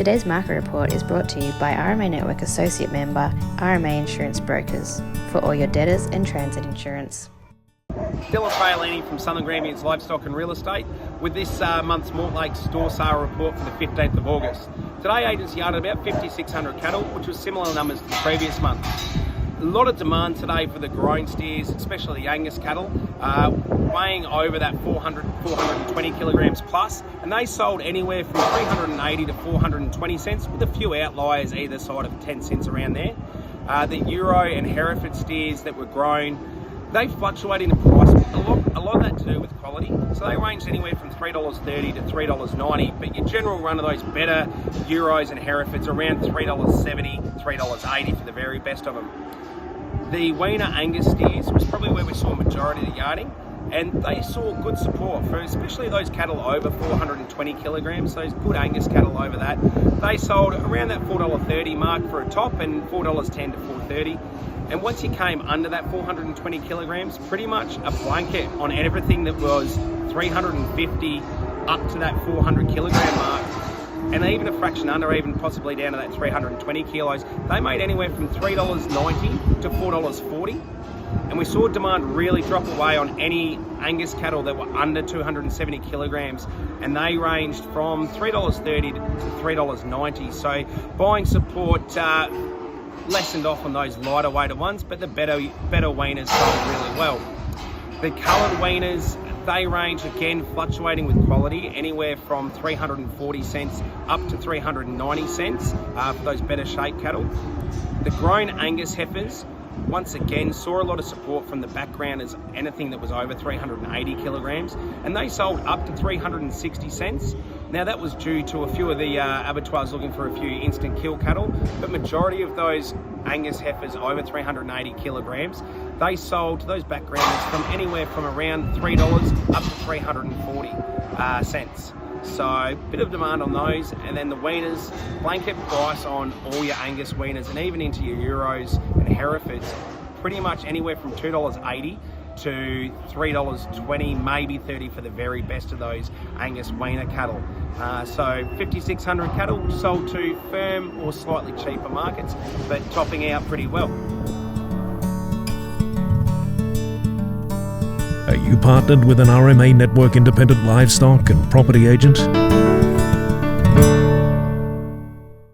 Today's market report is brought to you by RMA Network Associate Member RMA Insurance Brokers for all your debtors and transit insurance. Praolini from Southern Grampians Livestock and Real Estate with this month's Mortlake Store Sale report for the 15th of August. Today agents yarded about 5,600 cattle, which was similar numbers to the previous month. A lot of demand today for the grown steers, especially the Angus cattle, weighing over that 420 kilograms plus, and they sold anywhere from 380 to 420 cents, with a few outliers either side of 10 cents around there. The Euro and Hereford steers that were grown, they fluctuate in price, a lot of that to do with quality. So they ranged anywhere from $3.30 to $3.90, but your general run of those better Euros and Herefords around $3.70, $3.80 for the very best of them. The weaner Angus steers was probably where we saw a majority of the yarding, and they saw good support for especially those cattle over 420 kilograms, those good Angus cattle over that. They sold around that $4.30 mark for a top and $4.10 to $4.30. And once you came under that 420 kilograms, pretty much a blanket on everything that was 350 up to that 400 kilogram mark, and even a fraction under, even possibly down to that 320 kilos, they made anywhere from $3.90 to $4.40. And we saw demand really drop away on any Angus cattle that were under 270 kilograms, and they ranged from $3.30 to $3.90. So buying support lessened off on those lighter weighted ones, but the better weaners sold really well. The coloured weaners, they range again fluctuating with quality, anywhere from 340 cents up to 390 cents for those better shaped cattle. The grown Angus heifers once again saw a lot of support from the background as anything that was over 380 kilograms, and they sold up to 360 cents. Now that was due to a few of the abattoirs looking for a few instant kill cattle, but majority of those Angus heifers over 380 kilograms, they sold to those backgrounders from anywhere from around $3 up to 340 cents. So a bit of demand on those, and then the weaners, blanket price on all your Angus weaners and even into your Euros and Herefords, pretty much anywhere from $2.80 to $3.20, maybe $30 for the very best of those Angus weaner cattle. So 5,600 cattle sold to firm or slightly cheaper markets, but topping out pretty well. Are you partnered with an RMA Network independent livestock and property agent?